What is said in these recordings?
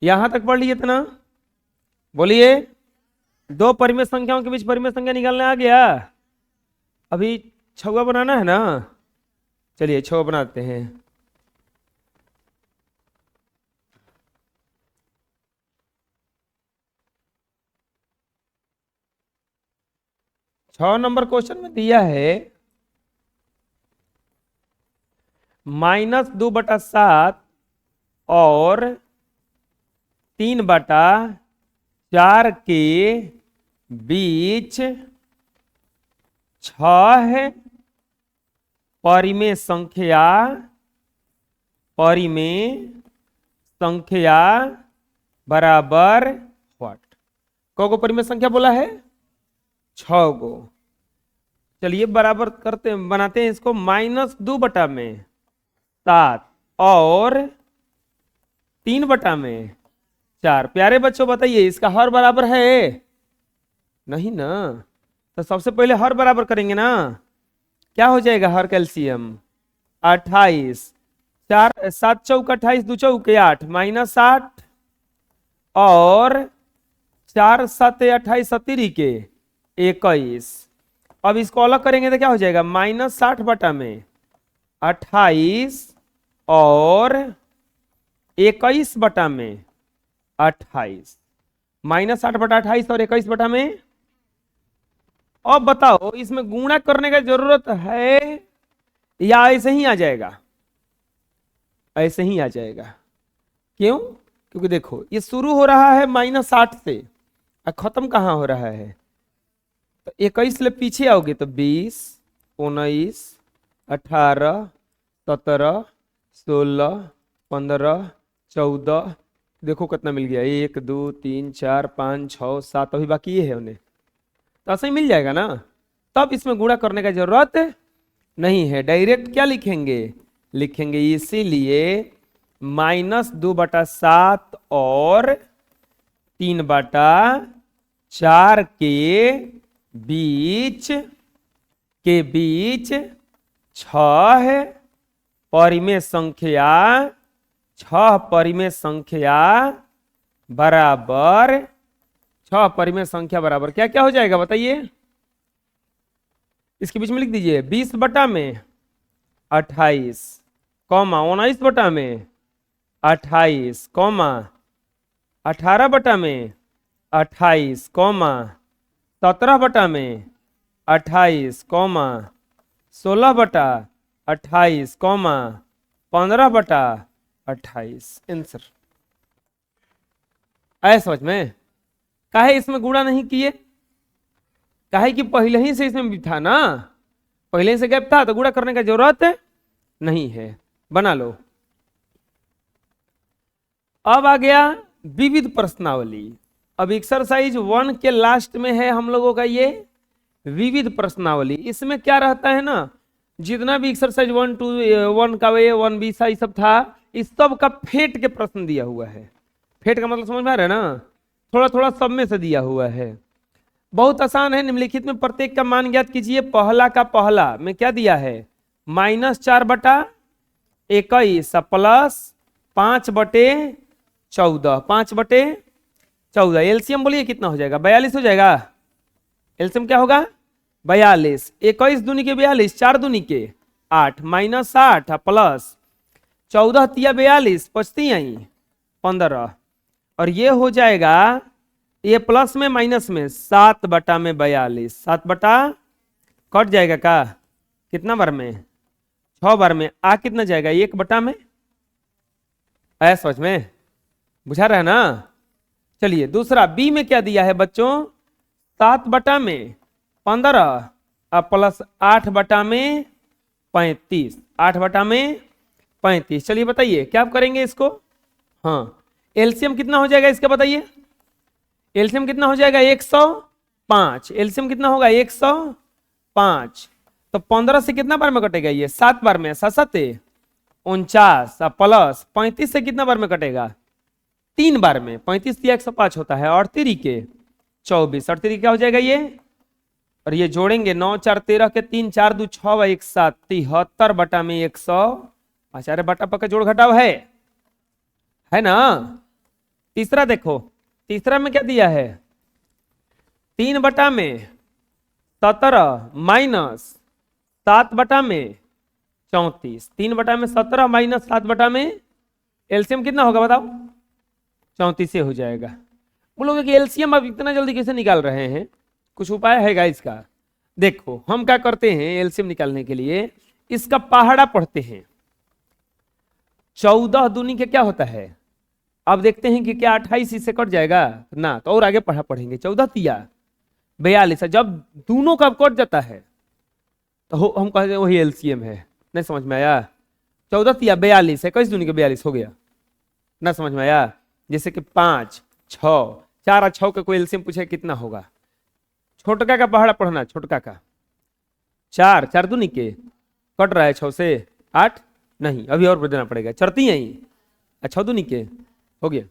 यहां तक पढ़ लिए थे ना? बोलिए, दो परिमेय संख्याओं के बीच परिमेय संख्या निकालने आ गया। अभी छुआ बनाना है ना? चलिए छुआ बनाते हैं। छह नंबर क्वेश्चन में दिया है -2/7 और 3/4 के बीच 6 परिमेय संख्या बराबर व्हाट? को परिमेय संख्या बोला है? 6 गो। चलिए बराबर करते बनाते हैं इसको। -2/7 और 3/4। प्यारे बच्चों बताइए इसका हर बराबर है? नहीं ना। तो सबसे पहले हर बराबर करेंगे ना। क्या हो जाएगा हर का एलसीएम? 28। 4 7 चौक 28, 2 चौक 8 -8 और 4 7 28 सत्तरी के 21। अब इसको अलग करेंगे तो क्या हो जाएगा? -60/28 और 21/28। -60/28 और 21/। अब बताओ इसमें गुणा करने का जरूरत है या ऐसे ही आ जाएगा? ऐसे ही आ जाएगा। क्यों? क्योंकि देखो ये शुरू हो रहा है -60 से और खत्म कहां हो रहा है? तो 21 ले पीछे आओगे तो 20, 19, 18, 17, 16, 15, 14। देखो कितना मिल गया? 1 2 3 4 5 6 7। अभी बाकी ये है उन्हें, तो ऐसा ही मिल जाएगा ना। तब इसमें गुणा करने का जरूरत नहीं है। डायरेक्ट क्या लिखेंगे? लिखेंगे इसीलिए -2/7 और 3/4 के बीच 6 परिमेय संख्या बराबर 6 परिमेय संख्या बराबर क्या क्या हो जाएगा बताइए? इसके बीच में लिख दीजिए 20/28, 19/28, 18/28, 17/28, 16/28, 15/28। आंसर आया समझ में? काहे इसमें गुणा नहीं किए? काहे कि पहले ही से इसमें भी था ना, पहले से गैप था तो गुणा करने का जरूरत नहीं है। बना लो। अब आ गया विविध प्रश्नावली। अब एक्सरसाइज 1 के लास्ट में है हम लोगों का ये विविध प्रश्नावली। इसमें क्या रहता है ना, जितना भी एक्सरसाइज 1 2 1 का वे 1B सा सब था, इस सब का फेट के प्रश्न दिया हुआ है। फेट का मतलब समझ में आ रहा है ना? थोड़ा थोड़ा सब में से दिया हुआ है। बहुत आसान है। निम्नलिखित में प्रत्येक का मान ज्ञात कीजिए। पहला का पहला में क्या दिया है? -4/21 प्लस 5/14। 5/14। एलसीएम बोलिए कितना हो जाएगा? 42 हो जाएगा। एलसीएम क्या होगा? 42। 21 दूनी के 42, 4 दूनी के 8, -8 प्लस 14 तिया 42, 25 आई 15। और ये हो जाएगा ये प्लस में माइनस में 7/42। 7 कट जाएगा का कितना बार में? 6 बार में। आ कितना जाएगा? 1 में। आया समझ में? बुझा रहा है ना? चलिए दूसरा बी में क्या दिया है बच्चों? 7/15 प्लस 8/35। 8/35। चलिए बताइए क्या आप करेंगे इसको? हाँ, एलसीएम कितना हो जाएगा इसका बताइए? एलसीएम कितना हो जाएगा? 105। एलसीएम कितना होगा? 105। तो 15 से कितना बार में कटेगा? ये 7 बार में। 7 7 49 प्लस 35 से कितना बार में कटेगा? 3 बार में। 35 या 105 होता है। 38 के 24। 38 क्या हो जाएगा ये? और ये जोड़ेंगे 9 4 13 के 3 4 2 6 1 7 73/100। अरे बटा पक्का जोड़ घटाव है ना? तीसरा देखो, तीसरा में क्या दिया है, 3/17 माइनस 7/34, 3/17 माइनस 7/, एलसीएम कितना होगा बताओ, 34 से हो जाएगा। बोलोगे कि एलसीएम अब इतना जल्दी कैसे निकाल रहे हैं, कुछ उपाय है गाइस इसका। देखो हम क्या करते हैं एलसीएम निकालने के लिए, इसका पहाड़ा पढ़ते हैं। 14 दूनी के क्या होता है, अब देखते हैं कि क्या 28 इससे कट जाएगा ना, तो और आगे पढ़ेंगे। 14 तिया 42, जब दोनों का कट जाता है तो हम कहते हैं वही एलसीएम है। नहीं समझ में आया, 14 तिया 42, 21 दूनी के 42 हो गया ना, समझ में आया। जैसे कि 5 6 4 और 6 का कोई एलसीएम पूछे कितना होगा, छोटका का पहाड़ा पढ़ना, छोटका का 4 4 दूनी के कट रहा है 6 से 8, नहीं अभी और देना पड़ेगा, चढ़ती है 6 दूनी के हो गया,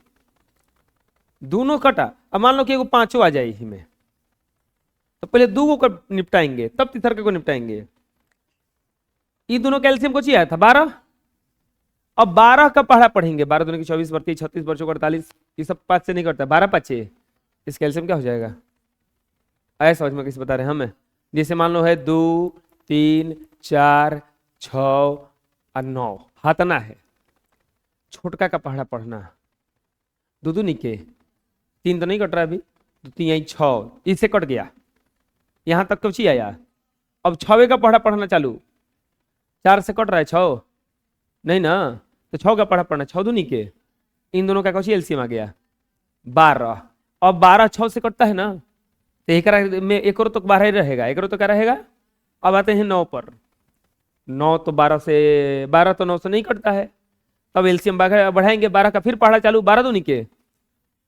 दोनों कटा। अब मान लो कि एगो 5 आ जाए इसी में, तो पहले 2 को निपटाएंगे तब तीसरे को निपटाएंगे। ये दोनों कैल्शियम को चाहिए था 12, अब 12 का पहाड़ा पढ़ेंगे, 12 दूनी की 24 32 36 बच्चों 48, ये सब 5 से नहीं करता, 12 5 इस कैल्शियम क्या हो जाएगा, ऐसा समझ में किसी बता रहे हैं हमें। जैसे मान लो है 2 3 4 6 और 9 हाथना है, छोटका का पहाड़ा पढ़ना, 2 दूनी के 3 तो नहीं कट रहा अभी, 2 3 यही 6 इससे कट गया, यहां तक कुछ ही आया। अब 6 का पढ़ा पढ़ना चालू, 4 से कट रहा है 6 नहीं ना, तो 6 का पढ़ा पढ़ना, 6 दूनी के, इन दोनों का कुछ एलसीएम आ गया 12। अब 12 6 से कटता है ना, तो एक में एक और तो 12 ही रहेगा, एक और तो क्या रहेगा। अब आते हैं 9 पर, 9 तो 12 से, 12 तो 9 से नहीं कटता है, तब एलसीएम बढ़ाएंगे, 12 का फिर पढ़ा चालू, 12 दूनी के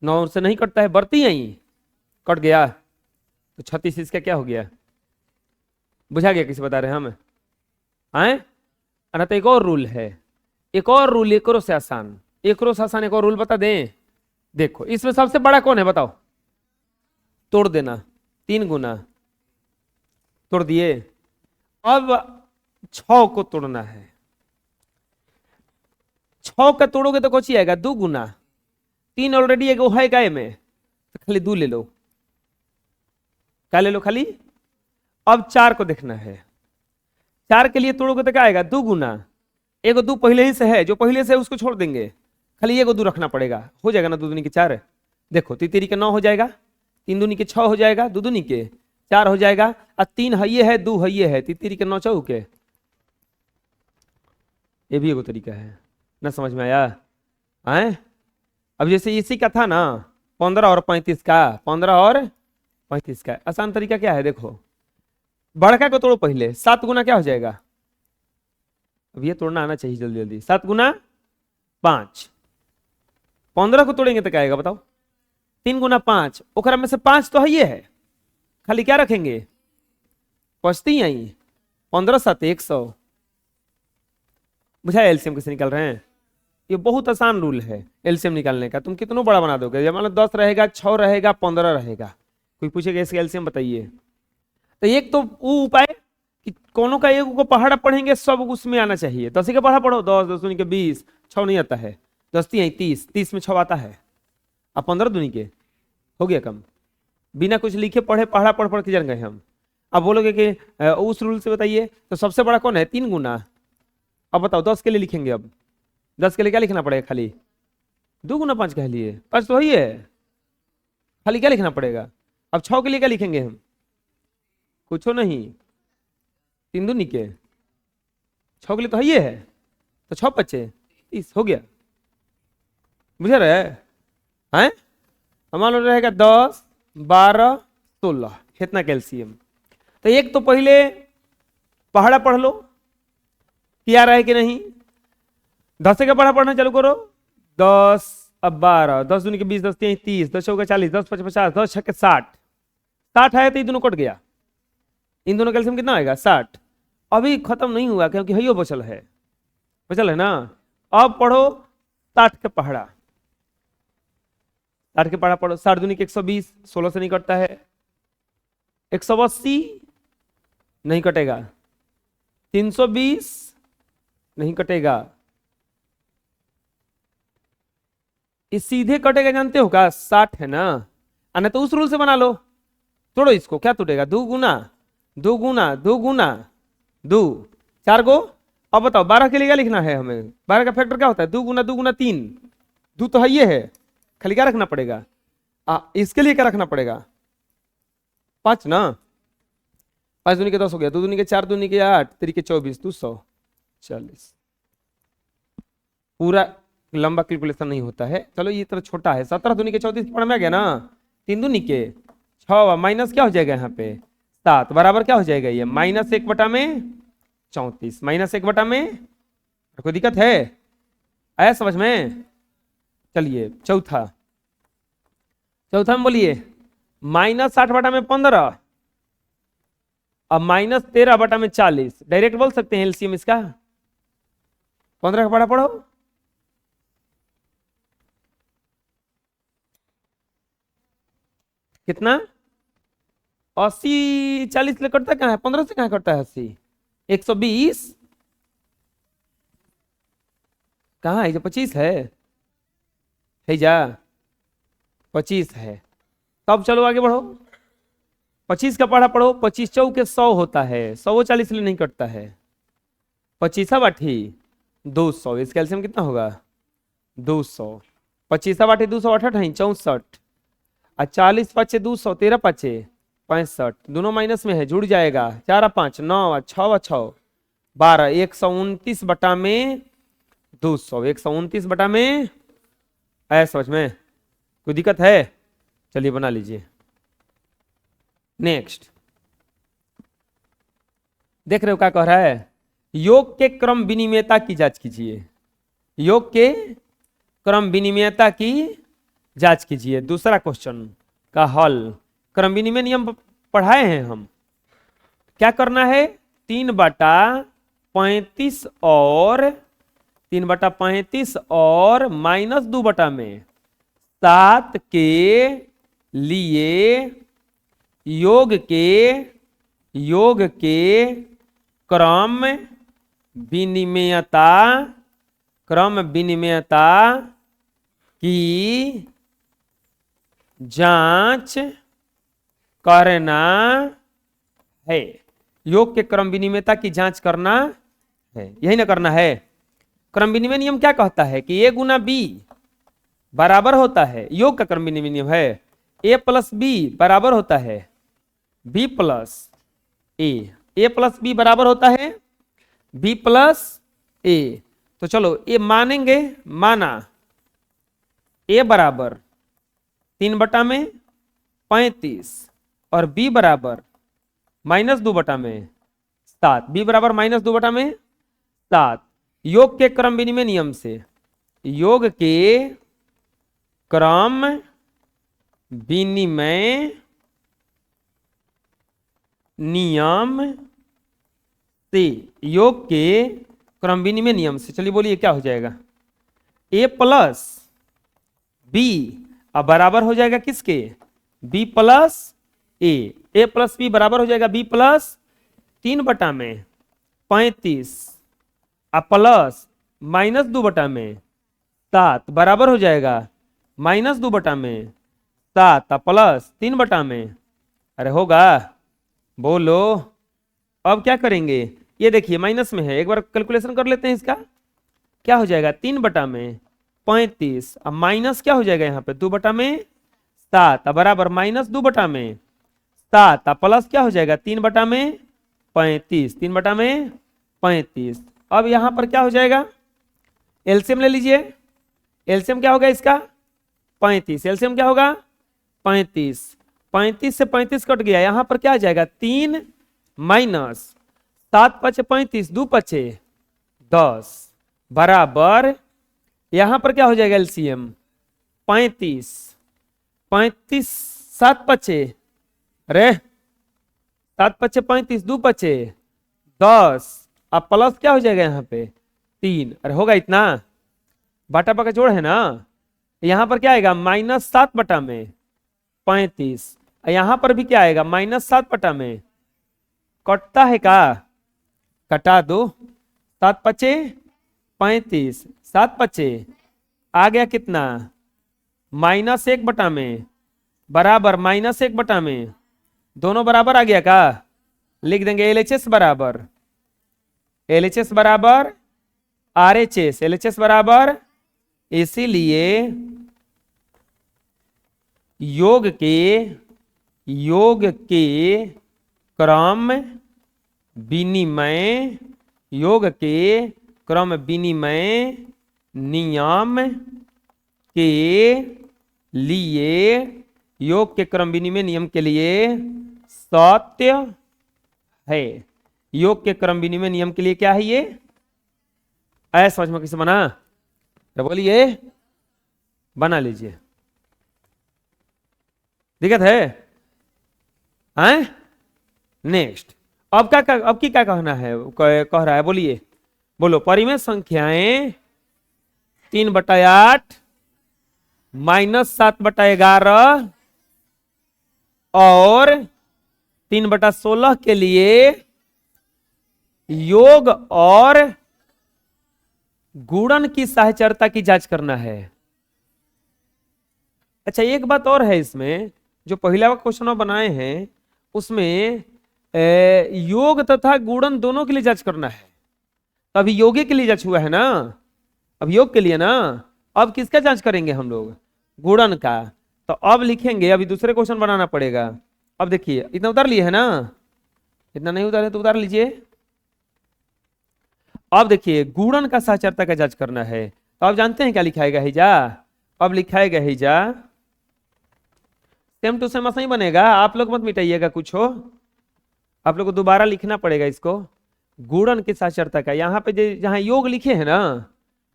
9 से नहीं कटता है, बढ़ती यही कट गया, तो 36 इसका क्या हो गया, बुझा गया किसी बता रहे हैं हमें आए। ना तो एक और रूल है, एक और रूल, एक और से आसान, एक और रूल बता दें। देखो इसमें सबसे बड़ा कौन है बताओ, तोड़ देना, 3 गुना तोड़ दिए, अब 6 को तोड़ना है, 6 का तोड़ोगे तो कुछ ही आएगा 2 गुना, 3 ऑलरेडी एक है गाय में, तो खाली 2 ले लो, क्या ले लो खाली। अब 4 को देखना है, 4 के लिए तोड़ोगे तो क्या आएगा 2 गुना, एगो 2 पहले ही से है, जो पहले से है उसको छोड़ देंगे, खाली एगो 2 रखना पड़ेगा, हो जाएगा ना 2 दूनी के 4। देखो 3 के 9 हो जाएगा, 3 दूनी के 6 हो जाएगा, 2 दूनी के 4 हो जाएगा, और 3 है, है 2 है, 3 के 9 चौके, ये भी एगो तरीका है ना, समझ में आया आए। अब जैसे इसी का था ना 15 और 35 का, 15 और 35 का आसान तरीका क्या है, देखो बड़का को तोड़ो पहले, 7 गुना क्या हो जाएगा, अब ये तोड़ना आना चाहिए जल्दी जल्दी, 7 गुना 5, 15 को तोड़ेंगे तो क्या आएगा बताओ, 3 गुना 5, ओकरा में से 5 तो है ये है, खाली क्या रखेंगे पचती आई, 15 7 100, बुझा एलसीएम कैसे निकाल रहे हैं। ये बहुत आसान रूल है एलसीएम निकालने का, तुम कितनों बड़ा बना दोगे, जब मान लो 10 रहेगा, 6 रहेगा, 15 रहेगा, कोई पूछेगा इसका एलसीएम बताइए, तो एक तो वो उपाय कि कोनो का एक को पहाड़ा पढ़ेंगे सब उसमें आना चाहिए, 10 का पहाड़ा पढ़ो, 10 10 दूनी के 20, 6 नहीं आता है, 10 3 30, 30 में 6 आता है, अब 15 दूनी के हो गया कम, बिना कुछ लिखे पढ़े पहाड़ा पढ़ पढ़ के जान गए हम। अब बोलोगे कि उस रूल से बताइए, तो सबसे बड़ा कौन है 3 गुना, अब बताओ 10 के लिए लिखेंगे, अब 10 के लिए क्या लिखना पड़ेगा, खाली 2 गुना 5 कह लिए, 5 तो ही है, खाली क्या लिखना पड़ेगा। अब 6 के लिए क्या लिखेंगे हम, कुछ नहीं, 3 दूनी के 6 के लिए तो है, तो 6 5 30 हो गया, बुझे रहे हैं। मान लो रहेगा 10 12 16 कितना कैल्शियम, तो एक तो पहले पहाड़ा पढ़ लो क्या रहा है कि नहीं, 10 का पहाड़ा पढ़ना चालू करो, 10 अब 12, 10 दूनी के 20, 10 3 30, 10 चौका 40, 10 5 50, 10 6 60, 60 है तो ये दोनों कट गया, इन दोनों कैल्शियम कितना आएगा 60। अभी खत्म नहीं हुआ क्योंकि हयो बचल है ना। अब पढ़ो 60 के पहाड़ा, 60 के पहाड़ा पढ़ो, 60 दूनी के 120, 16 से नहीं कटता है, 180 नहीं कटेगा, 320 नहीं कटेगा, इस सीधे कटेगा, जानते हो का 60 है ना, नहीं तो उस रूल से बना लो। तोड़ो इसको, क्या टूटेगा, 2 गुना 2 गुना 2 गुना 2, 4 गो। अब बताओ 12 के लिए क्या लिखना है हमें, 12 का फैक्टर क्या होता है, 2 गुना 2 गुना 3, 2 तो है ये है, खाली क्या रखना पड़ेगा, इसके लिए क्या रखना पड़ेगा, 5 ना, 5 दूनी के 10 हो गया, 2 दूनी के 4, दूनी के 8, 3 के 24, 240। पूरा लंबा कैलकुलेशन नहीं होता है, चलो ये तरह छोटा है। 17 दूनी के 34 पढ़ में आ गया ना, 3 दूनी के 6, माइनस क्या हो जाएगा यहाँ पे 7, बराबर क्या हो जाएगा ये -1/34, -1/, कोई दिक्कत है, आया समझ में। चलिए चौथा में बोलिए, -60/15 अब -13/40, डायरेक्ट बोल सकते हैं एलसीएम इसका। 15 का पढ़ा पढ़ो, कितना 80, 40 से कटता कहाँ है, 15 से कहाँ कटता है 80, 120 कहाँ है, जो 25 है जा 25 है। तब चलो आगे बढ़ो, 25 का पढ़ा पढ़ो, 25 चौके 100 होता है, 100 40 लिए नहीं कटता है, 25 बाठी 200, इसका एलसीएम कितना होगा 200, 25 बाठी 268 64, और 40 5 200, 13 5 65, दोनों माइनस में है, जुड़ जाएगा, 4 5 9 6 6 12, 129 बटा में 200, 129 बटा में, आया समझ में, कोई दिक्कत है, चलिए बना लीजिए। नेक्स्ट देख रहे हो क्या कह रहा है, योग के क्रम विनिमयता की जांच कीजिए, योग के क्रम विनिमयता की जांच कीजिए। दूसरा क्वेश्चन का हल, क्रम विनिमय नियम पढ़ाए हैं हम, क्या करना है, 3/35 और 3/35 और -2 बटा में 7 के लिए योग के क्रम विनिमयता की जांच करना है, योग के क्रम विनिमयता की जांच करना है, यही ना करना है। क्रम विनिमय नियम क्या कहता है कि a गुना b बराबर होता है, योग का क्रम विनिमय नियम है a प्लस b बराबर होता है b plus a plus b बराबर होता है b प्लस a। तो चलो a मानेंगे, माना a बराबर 3/35 और b बराबर -2 बटा में 7, b बराबर -2 बटा में 7, योग के क्रम विनिमय नियम से, योग के क्रम विनिमय नियम से, योग के क्रम विनिमय नियम से, चलिए बोलिए क्या हो जाएगा, a प्लस b अब बराबर हो जाएगा किसके, b plus a plus b बराबर हो जाएगा b प्लस 3/35 प्लस -2 बटा में 7 बराबर हो जाएगा -2 बटा में 7 प्लस 3 बटा में, अरे होगा, बोलो। अब क्या करेंगे, ये देखिए माइनस में है, एक बार कैलकुलेशन कर लेते हैं इसका, क्या हो जाएगा 3/35 अब माइनस क्या हो जाएगा यहाँ पे 2 बटा में 7 बराबर -2 बटा में 7 प्लस क्या हो जाएगा 3 बटा में 35, 3 बटा में 35। अब यहां पर क्या हो जाएगा, एलसीएम ले लीजिए, एलसीएम क्या होगा इसका 35, एलसीएम क्या होगा 35, 35 से 35 कट गया, यहां पर क्या आ जाएगा 3 माइनस 7 5 35, 2 5 10 बराबर, यहां पर क्या हो जाएगा एलसीएम 35, 35 7 5 अरे 7 5 35, 2 5 10, अब प्लस क्या हो जाएगा यहाँ पे 3, अरे होगा इतना, बाटा बाका जोड़ है ना, यहां पर क्या आएगा -7 बटा में 35, यहां पर भी क्या आएगा -7 बटा में, कटता है का, कटा दो, 7 5 35, 7 5 आ गया कितना -1/में बराबर -1/में, दोनों बराबर आ गया का? लिख देंगे LHS बराबर RHS, LHS बराबर, इसीलिए योग के क्रम विनिमय, योग के क्रम विनिमय नियम के लिए, योग के क्रम विनिमय नियम के लिए सत्य है। योग के क्रम विनिमय नियम के लिए क्या है ये? ऐसा समझ में किसे बना? तो बोलिए, बना लीजिए। दिक्कत है? नेक्स्ट, अब क्या कहना है? कह रहा है, बोलिए, बोलो। परिमेय संख्याएं 3/8 -7/11 और 3/16 के लिए योग और गुणन की साहचर्यता की जांच करना है। अच्छा, एक बात और है इसमें, जो पहला क्वेश्चन बनाए हैं उसमें योग तथा गुणन दोनों के लिए जांच करना है। तो अभी योगी के लिए जांच हुआ है ना, अब योग के लिए ना, अब किसका जांच करेंगे हम लोग? गुणन का। तो अब लिखेंगे, अभी दूसरे क्वेश्चन बनाना पड़ेगा। अब देखिए, इतना उतार लिए है ना, इतना नहीं उतारे तो उतार लीजिए। अब देखिए, गुणन का साहचर्यता का जांच करना है। तो आप जानते हैं क्या लिखाएगा हिजा? अब लिखाएगा हिजा, सेम टू सेम ऐसा ही बनेगा, आप लोग मत मिटाइएगा कुछ हो, आप लोग को दोबारा लिखना पड़ेगा इसको। गुणन के साहचर्यता का, यहाँ पे जहां योग लिखे हैं ना,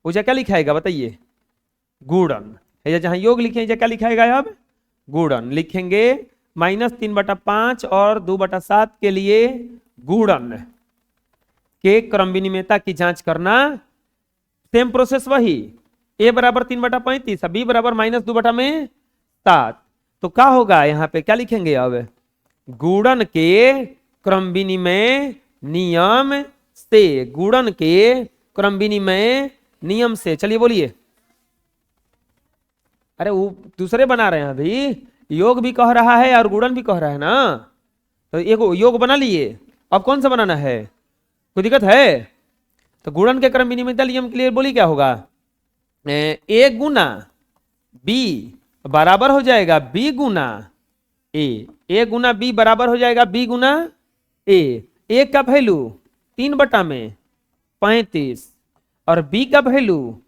वो क्या लिखाएगा बताइए? गुणन। जहां योग लिखे हैं क्या लिखाएगा? अब गुणन लिखेंगे। -3/5 और 2/7 के लिए गुणन के क्रम विनिमयता की जांच करना। सेम प्रोसेस वही, A बराबर 3/35, B बराबर -2/7। तो क्या होगा? यहाँ पे क्या लिखेंगे? अब गुणन के क्रम विनिमय नियम से, गुणन के क्रम विनिमय नियम से। चलिए बोलिए। अरे वो दूसरे बना रहे हैं, अभी योग भी कह रहा है और गुणन भी कह रहा है ना, तो एक योग बना लिए। अब कौन सा बनाना है? कोई दिक्कत है? तो गुणन के क्रम विनिमयता नियम के लिए बोली क्या होगा? A गुना B बराबर हो जाएगा B Guna A। A Guna B बराबर हो जाएगा B गुना A। A का वैल्यू 3/35 और B का वैल्यू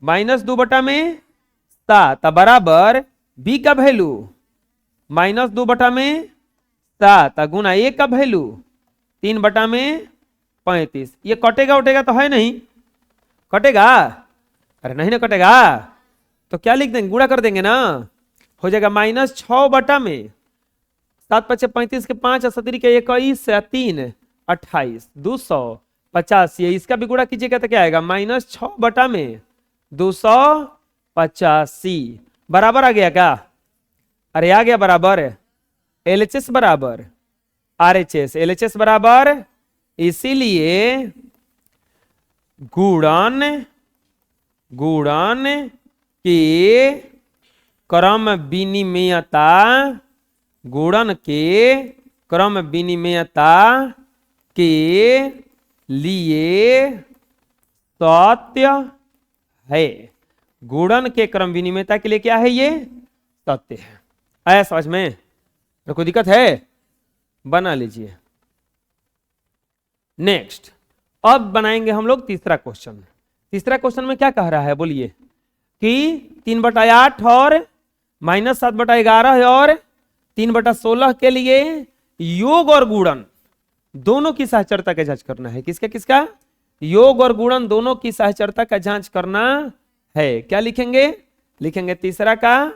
-2/7 बराबर B का वैल्यू -2/7 गुना A का वैल्यू 3/35। ये कटेगा उटेगा तो है नहीं? कटेगा? अरे नहीं ना कटेगा, तो क्या लिख देंगे? गुणा कर देंगे ना, हो जाएगा -6/में 7×5 के 5 और 7 के 21 से 3 28 250। ये इसका भी गुणा कीजिएगा तो क्या आएगा? -6/में 285 बराबर आ गया क्या? अरे आ गया बराबर। LHS बराबर RHS, LHS बराबर, इसीलिए गुणन के क्रम विनिमयता, गुणन के क्रम विनिमयता के लिए सत्य है। गुणन के क्रम विनिमयता के लिए क्या है? ये सत्य है। आया समझ में? तो कोई दिक्कत है? बना लीजिए। नेक्स्ट, अब बनाएंगे हम लोग तीसरा क्वेश्चन। तीसरा क्वेश्चन में क्या कह रहा है? बोलिए कि 3/8 और -7/11 और 3/16 के लिए योग और गुणन दोनों की साहचर्यता का जांच करना है। किसका किसका? योग और गुणन दोनों की साहचर्यता का जांच करना है। क्या लिखेंगे? लिखेंगे तीसरा का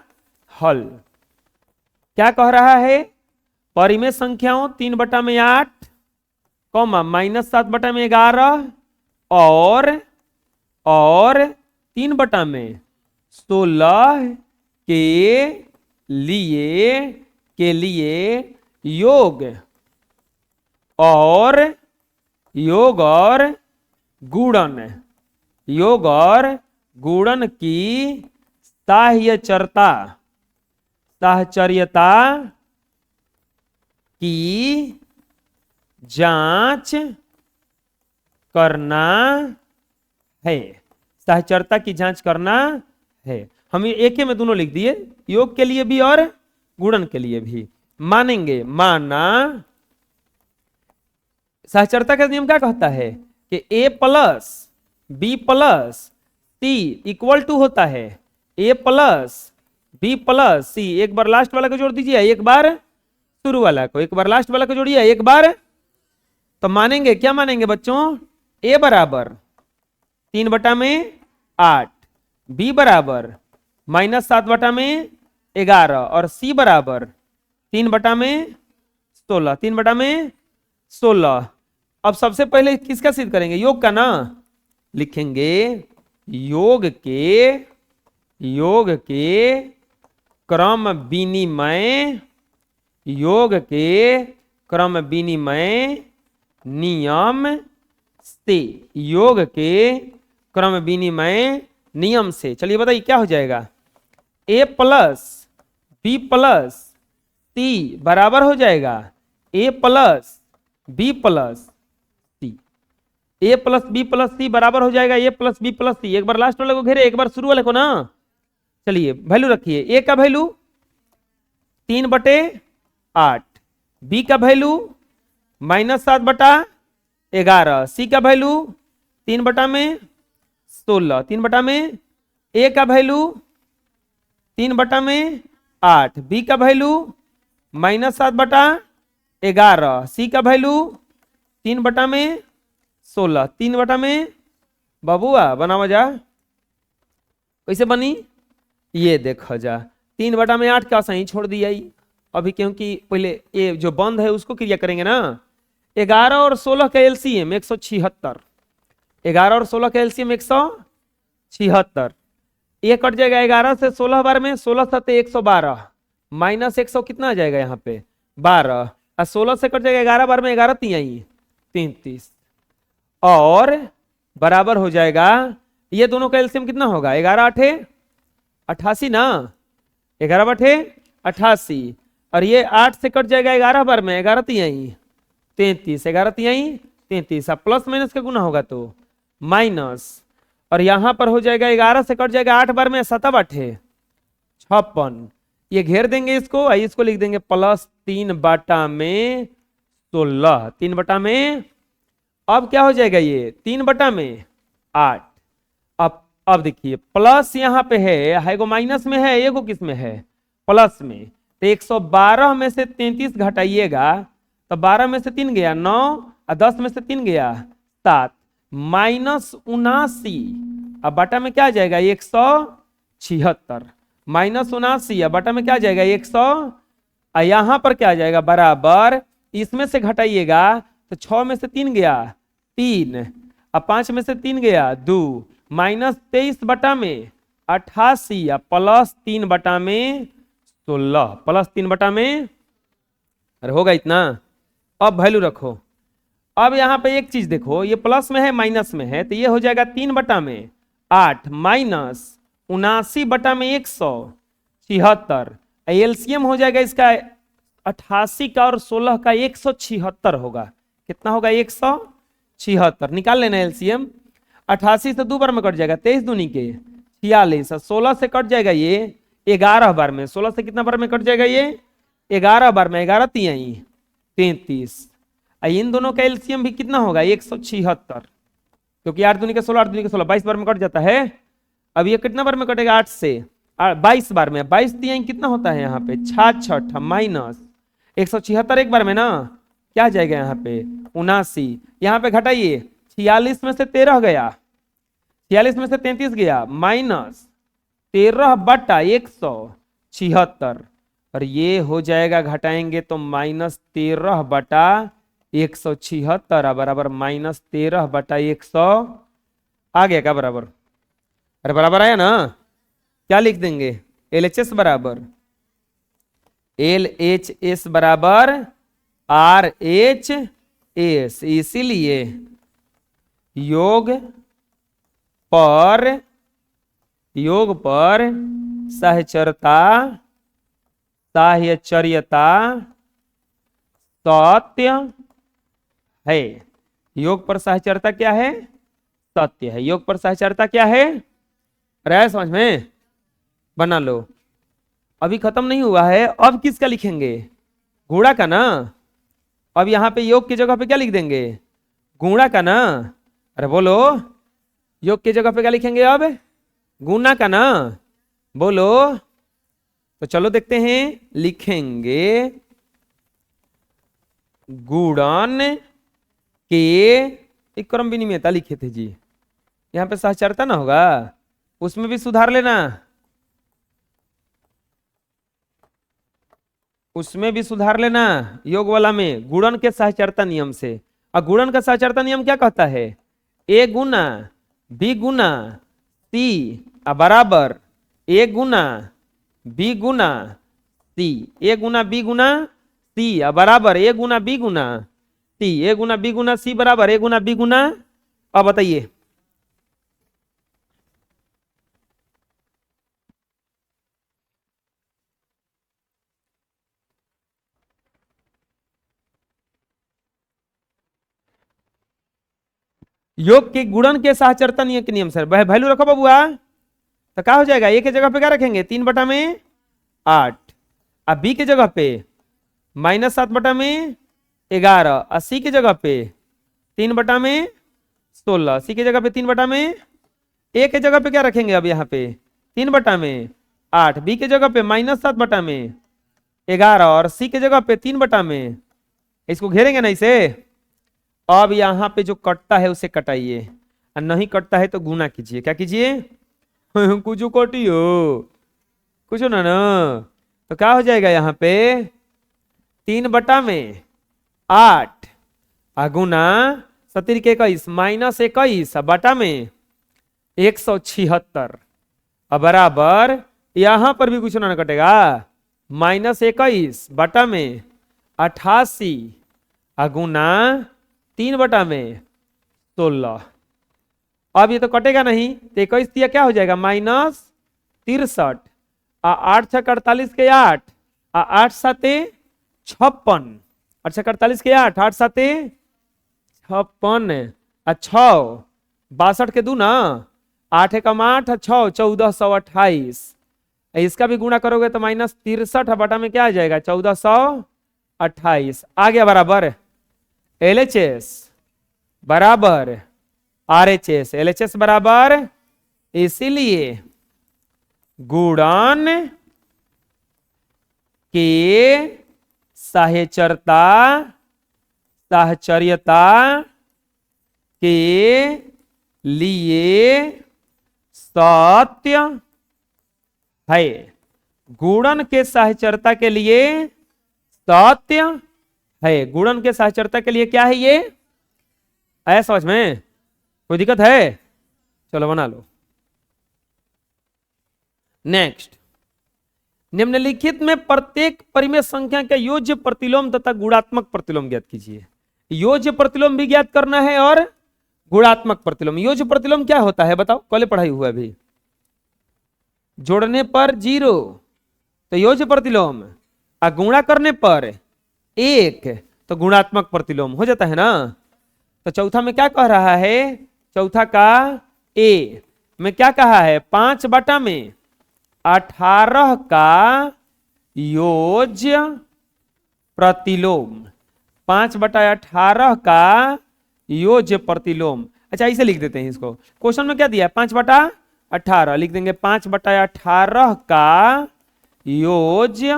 हल। क्या कह रहा है? परिमेय संख्याओं 3/8 -7/11 और 3/16 के लिए योग और गुणन की साह्यचर्यता साहचर्यता की जांच करना है। साहचर्यता की जांच करना है। हम एक ही में दोनों लिख दिए, योग के लिए भी और गुणन के लिए भी। मानेंगे, माना साहचर्यता का नियम क्या कहता है कि a plus B plus C equal to होता है a plus B plus C. एक बार लास्ट वाला को जोड़ दीजिए, एक बार शुरू वाला को, एक बार लास्ट वाला को जोड़िए, एक बार। तो मानेंगे, क्या मानेंगे बच्चों? a बराबर 3/8, b बराबर -7/11 और c बराबर 3/16, 3/16। अब सबसे पहले किसका सिद्ध करेंगे? योग का ना। लिखेंगे योग के क्रम विनिमय, योग के क्रम विनिमय नियम से, योग के क्रम विनिमय नियम से। चलिए बताइए क्या हो जाएगा? a plus B plus C बराबर हो जाएगा a plus B plus C. a plus B plus C बराबर हो जाएगा a plus B plus C. एक बार लास्ट वाले को घेरे, एक बार शुरू वाले को ना। चलिए वैल्यू रखिए, a का वैल्यू 3/8, b का वैल्यू -7/11, c का वैल्यू 3/16, 3/, a का वैल्यू 3/8, b का वैल्यू -7/11, c का वैल्यू 3/16, 3 बबुआ बनावा जा। कैसे बनी? ये देखो जा, 3/8 का सही छोड़ दिया अभी, क्योंकि पहले ये जो बंद है उसको क्रिया करेंगे ना। 11 और 16 का एलसीएम 176, 11 और 16 का एलसीएम 176। ये कट जाएगा 11 से 16 बार में, 16 7 112, माइनस 100 कितना आ जाएगा यहाँ पे 12, और 16 से कट जाएगा 11 बार में, 11 3 33 और बराबर हो जाएगा। ये दोनों का एलसीएम कितना होगा? 11 8 88 ना, 11 8 88 और ये 8 से कट जाएगा 11 बार में, 11 3 33, 11 3 33। अब प्लस माइनस का गुना होगा तो माइनस, और यहां पर हो जाएगा 11 से कट जाएगा 8 बार में, 7 8 56। ये घेर देंगे इसको, आइए इसको लिख देंगे प्लस 3/16, 3/, अब क्या हो जाएगा? ये 3/8। अब देखिए प्लस यहाँ पे है, एगो माइनस में है, एगो किस में है? प्लस में। तो 112 में से 33 घटाइएगा तो 12 में से 3 गया 9 और 10 में से 3 गया 7, -79। अब बटा में क्या आ जाएगा? 176, -79 अब बटा में क्या आ जाएगा? 100। यहां पर क्या आ जाएगा? बराबर, इसमें से घटाइएगा तो 6 में से 3 गया 3, अब 5 में से 3 गया 2, -23 बटा में 88 या प्लस 3 बटा में 16, प्लस 3 बटा में, अरे होगा इतना। अब वैल्यू रखो। अब यहां पे एक चीज देखो, ये प्लस में है माइनस में है, तो ये हो जाएगा 3/8 माइनस 79 बटा में 176। एलसीएम हो जाएगा इसका 88 का और 16 का 176 होगा। कितना होगा? 176। निकाल लेना एलसीएम। 88 से 2 बार में कट जाएगा, 23 दूनी के 46, 16 से कट जाएगा ये 11 बार में, 16 से कितना बार में कट जाएगा? ये 11 बार में, 11 3 33। इन दोनों का एलसीएम भी कितना होगा? 176, क्योंकि 8 दूनी के 16, 8 दूनी के 16, 22 बार में कट जाता है। अब ये कितना बार में कटेगा? 8 से 22 बार में, 22 3 कितना होता है यहाँ पे? 66 माइनस 176 एक बार में ना, क्या जाएगा यहाँ पे? 79। यहाँ पे घटाइए, 46 में से 13 गया, 46 में से 33 गया, माइनस 13 बटा 176 और ये हो जाएगा, घटाएंगे तो -13 बटा 176 बराबर -13 बटा 100 आ गया क्या बराबर? अरे बराबर आया ना? क्या लिख देंगे? LHS बराबर LHS बराबर RHS। इसीलिए योग पर सहचरता, साहचर्यता, सत्य है। योग पर साहचर्यता क्या है? सत्य है। योग पर साहचर्यता क्या है? रहा समझ में? बना लो। अभी खत्म नहीं हुआ है। अब किसका लिखेंगे? गुणा का ना। अब यहां पे योग की जगह पे क्या लिख देंगे? गुणा का ना। अरे बोलो, योग की जगह पे क्या लिखेंगे अब? गुणा का ना। बोलो। तो चलो देखते हैं। लिखेंगे गुणन के, एक क्रम विनिमेयता लिखे थे जी, यहां पे साहचर्यता ना होगा, उसमें भी सुधार लेना, उसमें भी सुधार लेना। योग वाला में गुणन के साहचर्यता नियम से। और गुणन का साहचर्यता नियम क्या कहता है? ए गुना बी गुना सी बराबर ए गुना बी गुना सी। ए गुना बी गुना सी बराबर ए गुना बी गुना सी। ए गुना बी गुना सी बराबर ए गुना बी गुना। अब बताइए। योग के गुणन के साहचर्यता नियम के नियम से वैल्यू रखो बबुआ। तो क्या हो जाएगा? ए के जगह पे क्या रखेंगे? 3/8। अब बी के जगह पे -7/11। और सी की जगह पे 3/16। सी की जगह पे 3/, ए के जगह पे क्या रखेंगे? अब यहाँ पे 3/8। बी के जगह पे -7/11 और सी के जगह पे 3/। इसको घेरेंगे ना इसे। अब यहाँ पे जो कटता है उसे कटाइए, और नहीं कटता है तो गुना कीजिए। क्या कीजिए? कुछ कटियो, कुछ ना ना। तो क्या हो जाएगा? यहाँ पे 3/8 गुना 17 -21 बटा में 176 बराबर, यहां पर भी कुछ ना कटेगा, -21 बटा में 88 गुना 3/16। अब ये तो कटेगा नहीं, तो 21 दिया क्या हो जाएगा? -63। 8 × 48 के 8, 8 × 7 = 56। 8 × 48 के 8, 8 × 7 = 56। 6 62 के 2 ना, 8 × 8 = 6, 1428। इसका भी गुणा करोगे तो -63 बटा में क्या आ जाएगा? 1428 आ गया बराबर। LHS बराबर RHS। LHS बराबर, इसीलिए गुणन के साहचर्यता, साहचर्यता के लिए सत्य है। गुणन के साहचर्यता के लिए सत्य है। गुणन के साहचर्यता के लिए क्या है? ये आया समझ में? कोई दिक्कत है? चलो बना लो। नेक्स्ट, निम्नलिखित में प्रत्येक परिमेय संख्या के योज्य प्रतिलोम तथा गुणात्मक प्रतिलोम ज्ञात कीजिए। योज्य प्रतिलोम भी ज्ञात करना है और गुणात्मक प्रतिलोम। योज्य प्रतिलोम क्या होता है बताओ? कल पढ़ाई हुआ अभी। जोड़ने पर 0 तो योज्य प्रतिलोम, और गुणा करने पर 1 तो गुणात्मक प्रतिलोम हो जाता है ना। तो चौथा में क्या कह रहा है? चौथा का ए में क्या कहा है? 5/18 का योज्य प्रतिलोम। 5/18 का योज्य प्रतिलोम। अच्छा ऐसे लिख देते हैं इसको। क्वेश्चन में क्या दिया है? 5/18 लिख देंगे। 5/18 का योज्य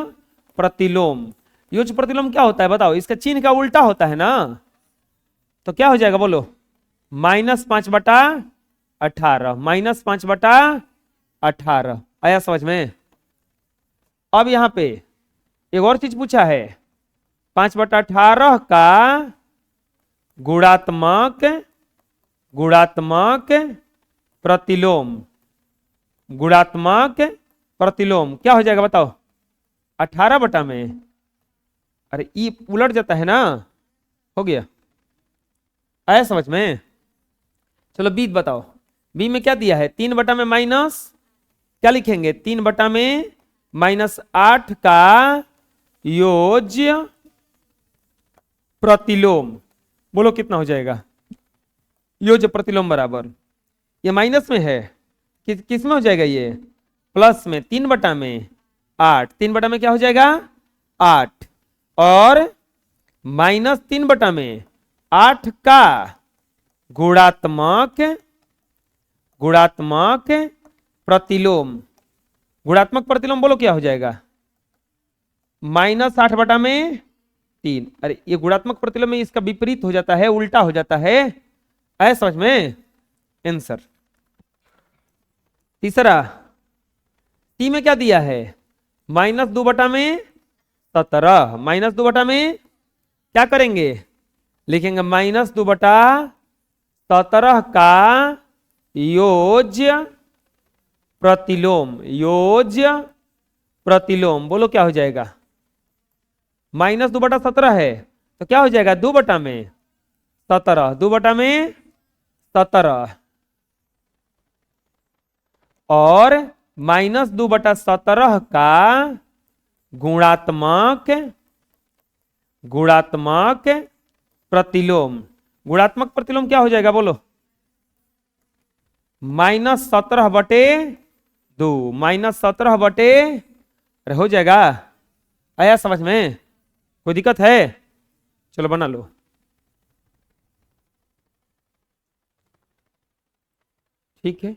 प्रतिलोम। योज्य प्रतिलोम क्या होता है बताओ? इसका चिन्ह का उल्टा होता है ना। तो क्या हो जाएगा बोलो? -5/18 -5/18। आया समझ में? अब यहां पे एक और चीज पूछा है। 5/18 का गुणात्मक प्रतिलोम। गुणात्मक प्रतिलोम क्या हो जाएगा बताओ? 18 बटा में, अरे ई उलट जाता है ना। हो गया? आया समझ में? चलो बी बताओ। बी में क्या दिया है? 3 बटा में क्या लिखेंगे 3/में -8 का योज्य प्रतिलोम। बोलो कितना हो जाएगा? योज्य प्रतिलोम बराबर, ये माइनस में है, किस में हो जाएगा? ये प्लस में, 3/8। 3/में क्या हो जाएगा? 8, और -3/8 का गुणात्मक प्रतिलोम। गुणात्मक प्रतिलोम बोलो क्या हो जाएगा? -8/3। अरे ये गुणात्मक प्रतिलोम में इसका विपरीत हो जाता है, उल्टा हो जाता है, ऐसा समझ में आंसर। तीसरा टी में क्या दिया है? -2/17। -2 में क्या करेंगे? लिखेंगे -2/17 का योज्य प्रतिलोम। योज्य प्रतिलोम बोलो क्या हो जाएगा? -2/17 है तो क्या हो जाएगा? 2/17। 2/17 और -2/17 का गुणात्मक प्रतिलोम। गुणात्मक प्रतिलोम क्या हो जाएगा बोलो? -17/2। -17/, अरे हो जाएगा? आया समझ में? कोई दिक्कत है? चलो बना लो। ठीक है।